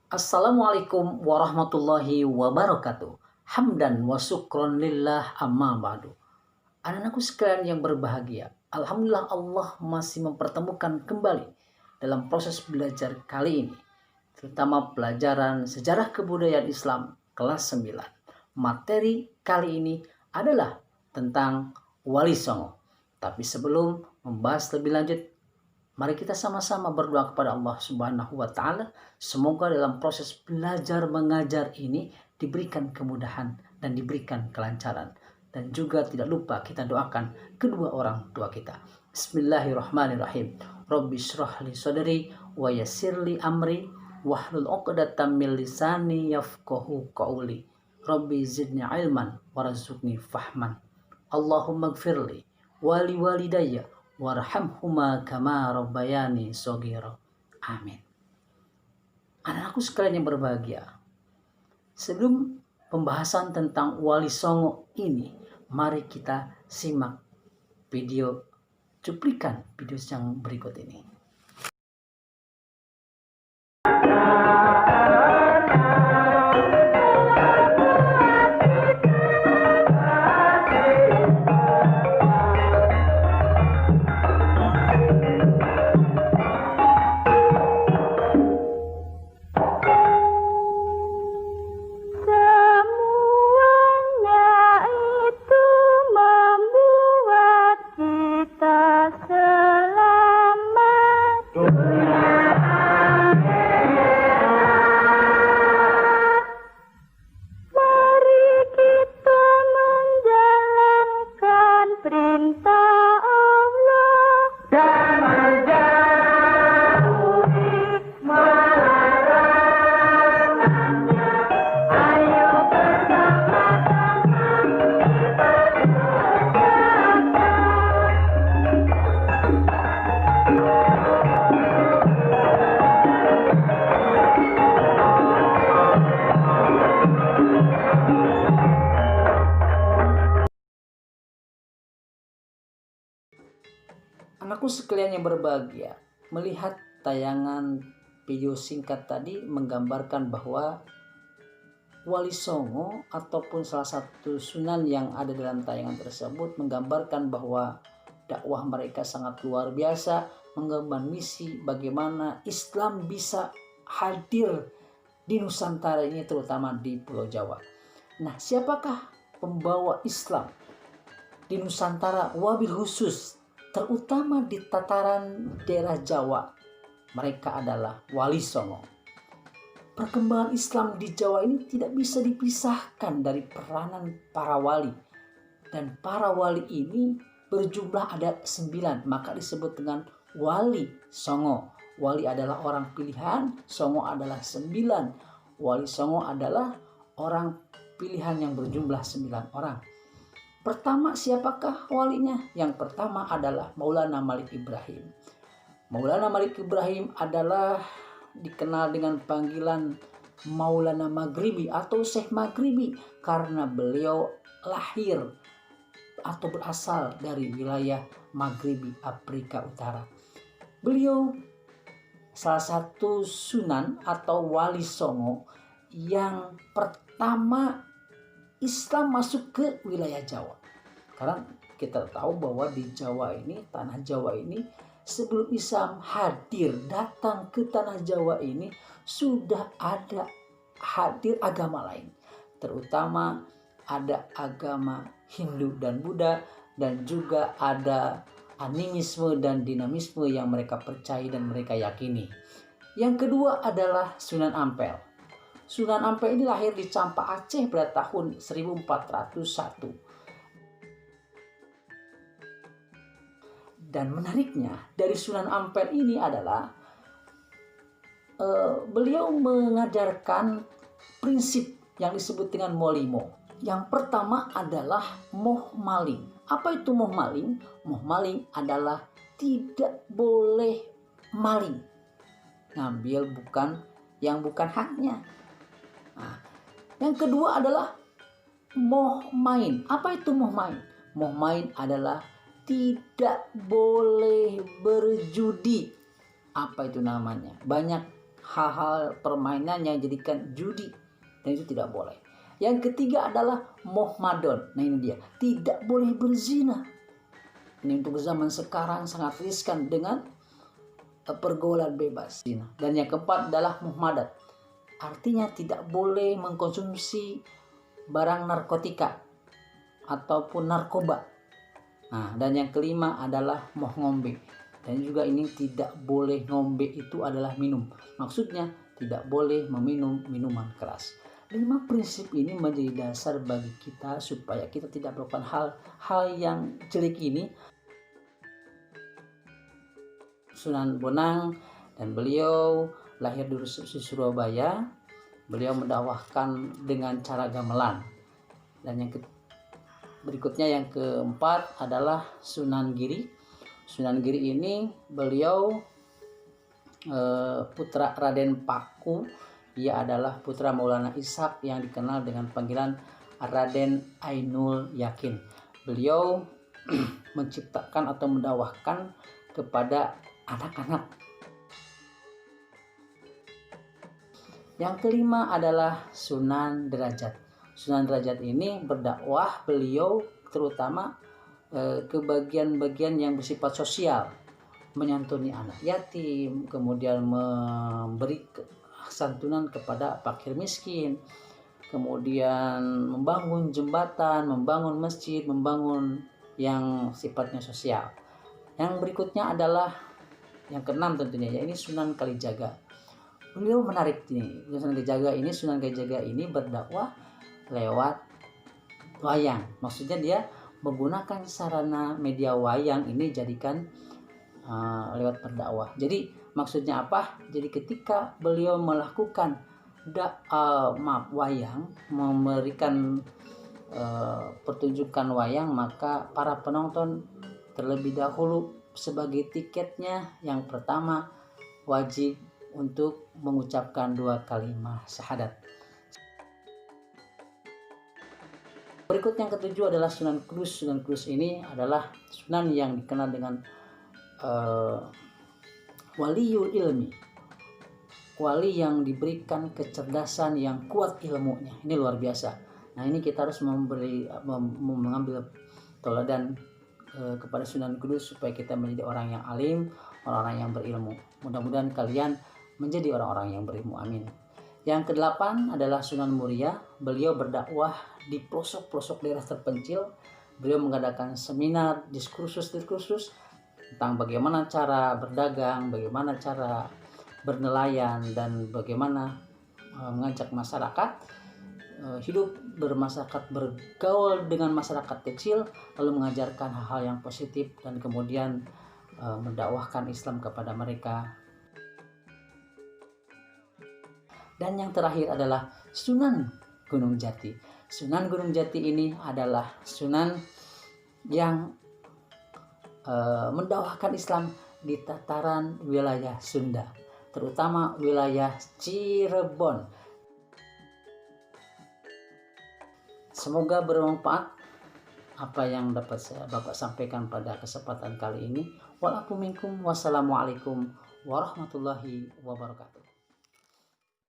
Assalamualaikum warahmatullahi wabarakatuh. Hamdan wa syukron lillah amma ba'du. Anak-anakku sekalian yang berbahagia, Alhamdulillah Allah masih mempertemukan kembali dalam proses belajar kali ini, terutama pelajaran sejarah kebudayaan Islam kelas 9. Materi kali ini adalah tentang Wali Songo. Tapi sebelum membahas lebih lanjut, mari kita sama-sama berdoa kepada Allah Subhanahu wa Ta'ala. Semoga dalam proses belajar mengajar ini diberikan kemudahan dan diberikan kelancaran. Dan juga tidak lupa kita doakan kedua orang tua kita. Bismillahirrahmanirrahim. Rabbi shrah li sadri wa yassir li amri wahlul 'uqdatam min lisani yafqahu qawli. Rabbi zidni ilman warzuqni fahman. Allahumma gfirli wali walidayya warhamhuma kama rabbayani shaghira. Amin. Anak-anakku sekalian yang berbahagia, sebelum pembahasan tentang Wali Songo ini, mari kita simak video cuplikan video yang berikut ini. Anakku sekalian yang berbahagia, melihat tayangan video singkat tadi menggambarkan bahwa Wali Songo ataupun salah satu sunan yang ada dalam tayangan tersebut menggambarkan bahwa dakwah mereka sangat luar biasa, mengemban misi bagaimana Islam bisa hadir di Nusantara ini, terutama di Pulau Jawa. Nah, siapakah pembawa Islam di Nusantara wabil khusus, terutama di tataran daerah Jawa? Mereka adalah Wali Songo. Perkembangan Islam di Jawa ini tidak bisa dipisahkan dari peranan para wali. Dan para wali ini berjumlah ada 9, maka disebut dengan Wali Songo. Wali adalah orang pilihan, Songo adalah 9. Wali Songo adalah orang pilihan yang berjumlah 9 orang. Pertama, siapakah walinya? Yang pertama adalah Maulana Malik Ibrahim. Maulana Malik Ibrahim adalah dikenal dengan panggilan Maulana Maghribi atau Syekh Maghribi karena beliau lahir atau berasal dari wilayah Maghribi, Afrika Utara. Beliau salah satu sunan atau Wali Songo yang pertama Islam masuk ke wilayah Jawa. Karena kita tahu bahwa di Jawa ini, tanah Jawa ini, sebelum Islam hadir datang ke tanah Jawa ini, sudah ada hadir agama lain. Terutama ada agama Hindu dan Buddha, dan juga ada animisme dan dinamisme yang mereka percaya dan mereka yakini. Yang kedua adalah Sunan Ampel. Sunan Ampel ini lahir di Campak, Aceh pada tahun 1401. Dan menariknya dari Sunan Ampel ini adalah beliau mengajarkan prinsip yang disebut dengan molimo. Yang pertama adalah moh maling. Apa itu moh maling? Moh maling adalah tidak boleh maling, ngambil yang bukan haknya. Nah, yang kedua adalah moh main. Apa itu moh main? Moh main adalah tidak boleh berjudi. Apa itu namanya? Banyak hal-hal permainan yang jadikan judi, dan itu tidak boleh. Yang ketiga adalah muhmadon. Nah ini dia, tidak boleh berzina. Ini untuk zaman sekarang sangat riskan dengan pergaulan bebas. Dan yang keempat adalah muhmadat. Artinya tidak boleh mengkonsumsi barang narkotika ataupun narkoba. Nah, dan yang kelima adalah moh ngombe. Dan juga ini tidak boleh, ngombe itu adalah minum. Maksudnya tidak boleh meminum minuman keras. 5 prinsip ini menjadi dasar bagi kita supaya kita tidak melakukan hal-hal yang jelek ini. Sunan Bonang, dan beliau lahir di Surabaya. Beliau mendakwahkan dengan cara gamelan. Dan yang berikutnya yang keempat adalah Sunan Giri. Sunan Giri ini beliau putra Raden Paku. Ia adalah putra Maulana Ishak yang dikenal dengan panggilan Raden Ainul Yakin. Beliau menciptakan atau mendakwahkan kepada anak-anak. Yang kelima adalah Sunan Derajat. Sunan Derajat ini berdakwah, beliau terutama ke bagian-bagian yang bersifat sosial, menyantuni anak yatim, kemudian memberi santunan kepada fakir miskin, kemudian membangun jembatan, membangun masjid, membangun yang sifatnya sosial. Yang berikutnya adalah yang keenam tentunya, ya ini Sunan Kalijaga. Beliau menarik ini, Sunan Kalijaga ini berdakwah lewat wayang. Maksudnya dia menggunakan sarana media wayang ini jadikan lewat berdakwah. Jadi maksudnya apa? Jadi ketika beliau melakukan wayang, memberikan pertunjukan wayang, maka para penonton terlebih dahulu sebagai tiketnya yang pertama wajib untuk mengucapkan 2 kalimat syahadat. Berikut yang ketujuh adalah Sunan Kudus. Sunan Kudus ini adalah sunan yang dikenal dengan waliul ilmi, wali yang diberikan kecerdasan yang kuat ilmunya. Ini luar biasa. Nah ini kita harus mengambil teladan kepada Sunan Kudus supaya kita menjadi orang yang alim, orang-orang yang berilmu. Mudah-mudahan kalian menjadi orang-orang yang berilmu. Amin. Yang ke-8 adalah Sunan Muria. Beliau berdakwah di pelosok-pelosok daerah terpencil. Beliau mengadakan seminar, diskursus tentang bagaimana cara berdagang, bagaimana cara bernelayan, dan bagaimana mengajak masyarakat hidup bermasyarakat, bergaul dengan masyarakat kecil, lalu mengajarkan hal-hal yang positif dan kemudian mendakwahkan Islam kepada mereka. Dan yang terakhir adalah Sunan Gunung Jati. Sunan Gunung Jati ini adalah sunan yang mendakwahkan Islam di tataran wilayah Sunda, terutama wilayah Cirebon. Semoga bermanfaat apa yang dapat Bapak sampaikan pada kesempatan kali ini. Wassalamualaikum warahmatullahi wabarakatuh.